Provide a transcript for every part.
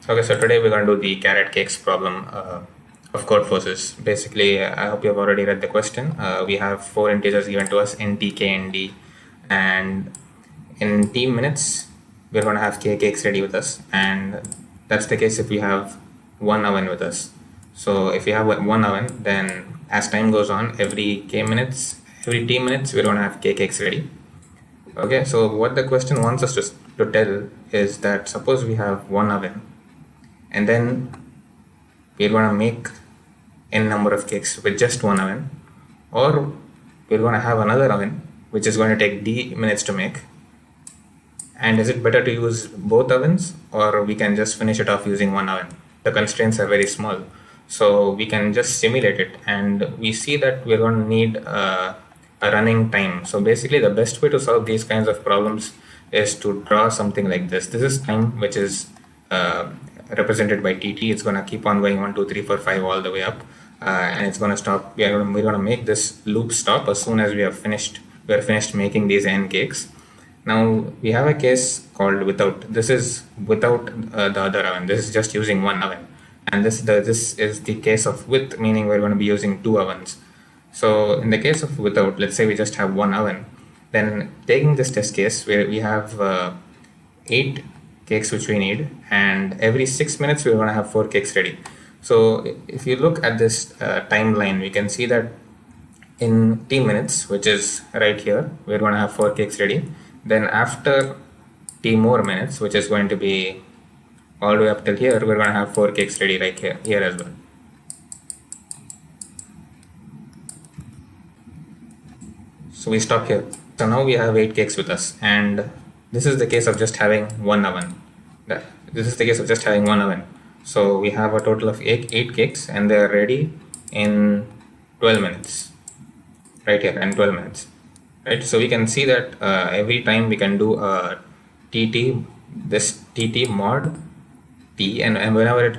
Okay, so today we're going to do the carrot cakes problem of Codeforces. Basically, I hope you have already read the question. We have four integers given to us in t, k, and d, and in t minutes we're going to have k cakes ready with us, and that's the case if we have one oven with us. So if we have one oven, then as time goes on, every t minutes we're going to have k cakes ready. Okay, so what the question wants us to tell is that suppose we have one oven, and then we're going to make n number of cakes with just one oven, or we're going to have another oven which is going to take d minutes to make. And is it better to use both ovens, or we can just finish it off using one oven? The constraints are very small, so we can just simulate it, and we see that we're going to need a running time. So basically the best way to solve these kinds of problems is to draw something like this. This is time which is represented by tt. It's going to keep on going 1 2 3 4 5 all the way up, and it's going to stop. We're going to make this loop stop as soon as we are finished making these n cakes. Now we have a case called without. This is without the other oven. This is just using one oven, and this is the case of with, meaning we're going to be using two ovens. So in the case of without, let's say we just have one oven, then taking this test case where we have 8 cakes which we need, and every 6 minutes we're going to have 4 cakes ready. So if you look at this timeline, we can see that in t minutes, which is right here, we're going to have 4 cakes ready. Then after t more minutes, which is going to be all the way up till here, we're going to have 4 cakes ready right here as well. So we stop here. So now we have 8 cakes with us, and this is the case of just having one oven. This is the case of just having one oven. So we have a total of 8 cakes, and they are ready in 12 minutes. Right here, and 12 minutes. Right, so we can see that every time we can do a this tt mod t, and whenever it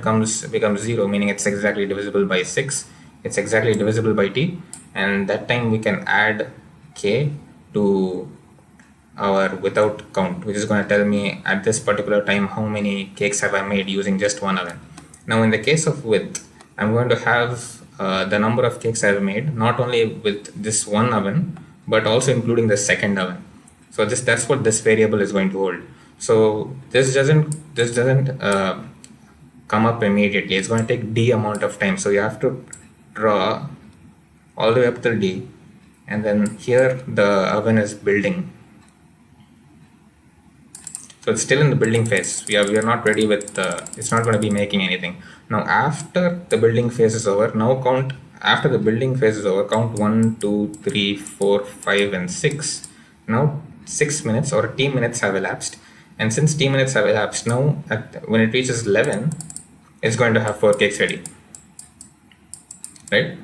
becomes 0, meaning it's exactly divisible by 6, it's exactly divisible by t, and that time we can add k to our without count, which is going to tell me at this particular time how many cakes have I made using just one oven. Now in the case of with, I'm going to have the number of cakes I've made, not only with this one oven, but also including the second oven. So that's what this variable is going to hold. So this doesn't come up immediately. It's going to take d amount of time. So you have to draw all the way up till d, and then here the oven is building. So it's still in the building phase. We are not ready with it's not going to be making anything. Now after the building phase is over, after the building phase is over, count 1 2 3 4 5 and 6. Now 6 minutes or t minutes have elapsed, and since t minutes have elapsed, now when it reaches 11, it's going to have 4 cakes ready, right?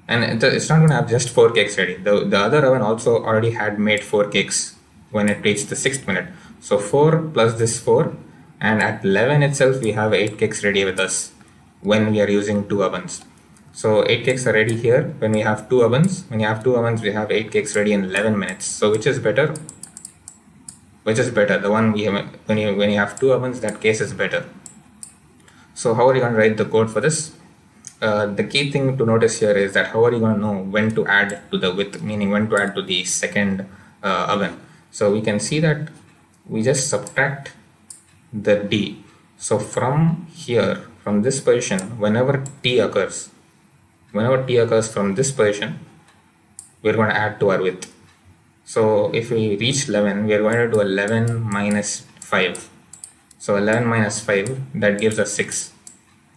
And it's not going to have just 4 cakes ready. The other oven also already had made 4 cakes when it reached the 6th minute. So 4 plus this 4, and at 11 itself we have 8 cakes ready with us when we are using 2 ovens. So 8 cakes are ready here when we have 2 ovens. When you have 2 ovens, we have 8 cakes ready in 11 minutes. So which is better? The one we have when you have 2 ovens, that case is better. So how are you going to write the code for this? The key thing to notice here is that how are you going to know when to add to the with, meaning when to add to the second oven. So we can see that we just subtract the d. So from here, from this position, whenever t occurs from this position, we're going to add to our width. So if we reach 11, we are going to do 11 minus 5. So 11 minus 5, that gives us 6.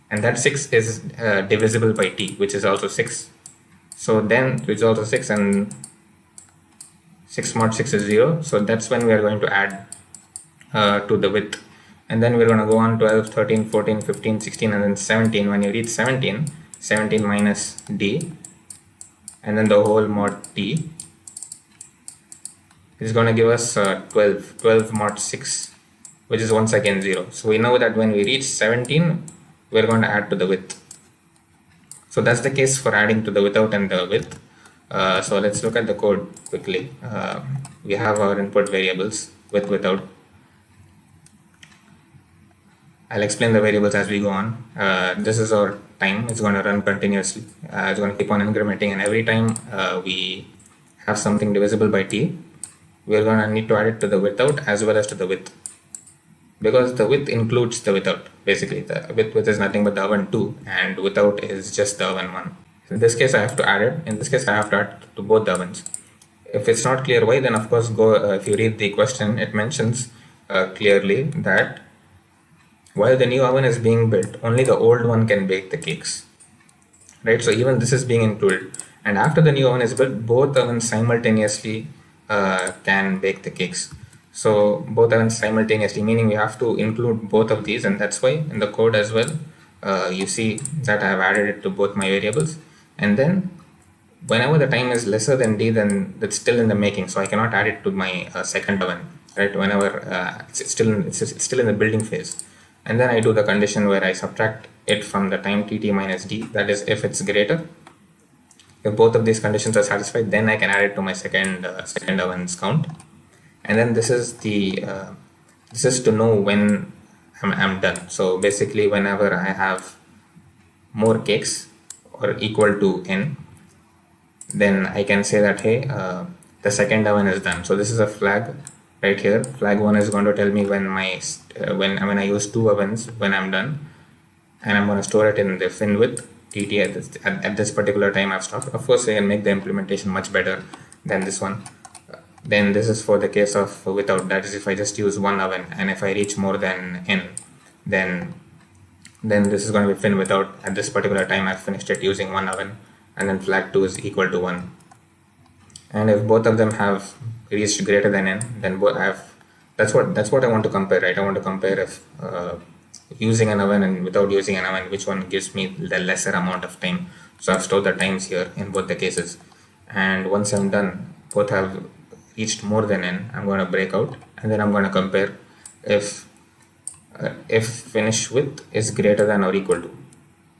And that 6 is divisible by t, which is also 6. So then, which is also 6, and 6 mod 6 is 0. So that's when we are going to add to the width. And then we're going to go on 12, 13, 14, 15, 16, and then 17. When you reach 17, 17 minus d, and then the whole mod t is going to give us 12 mod 6, which is once again 0. So we know that when we reach 17, we're going to add to the width. So that's the case for adding to the without and the with. So let's look at the code quickly. We have our input variables with, without. I'll explain the variables as we go on. This is our time. It's going to run continuously. It's going to keep on incrementing, and every time we have something divisible by t, we're going to need to add it to the without as well as to the with, because the with includes the without. Basically, the with is nothing but the oven 2, and without is just the oven 1. In this case, I have to add it. In this case, I have to add to both the ovens. If it's not clear why, then of course go. If you read the question, it mentions clearly that while the new oven is being built, only the old one can bake the cakes, right? So even this is being included, and after the new oven is built, both ovens simultaneously can bake the cakes. So both ovens simultaneously, meaning we have to include both of these, and that's why in the code as well, you see that I have added it to both my variables. And then whenever the time is lesser than d, then it's still in the making, so I cannot add it to my second oven, right? Whenever it's still in the building phase. And then I do the condition where I subtract it from the time tt minus d, that is if it's greater. If both of these conditions are satisfied, then I can add it to my second oven's count. And then this is to know when I'm done. So basically, whenever I have more cakes or equal to n, then I can say that, hey, the second oven is done. So this is a flag right here. Flag 1 is going to tell me when when I use 2 ovens, when I'm done, and I'm going to store it in the fin with tt at this particular time I've stopped. Of course, I can make the implementation much better than this one. Then this is for the case of without, that is if I just use 1 oven, and if I reach more than n, then this is going to be fin without. At this particular time I've finished it using 1 oven, and then flag 2 is equal to 1. And if both of them have reached greater than n, then both have, that's what I want to compare, right? I want to compare if using an oven and without using an oven, which one gives me the lesser amount of time. So I've stored the times here in both the cases, and once I'm done, both have reached more than n, I'm going to break out, and then I'm going to compare if finish with is greater than or equal to.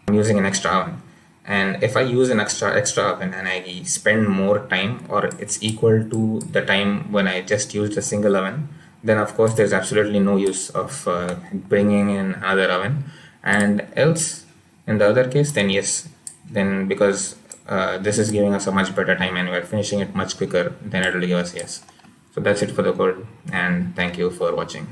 I'm using an extra oven, and if I use an extra oven and I spend more time, or it's equal to the time when I just used a single oven, then of course there's absolutely no use of bringing in another oven. And else, in the other case, then yes, then because this is giving us a much better time and we're finishing it much quicker, then it will give us yes. So that's it for the code, and thank you for watching.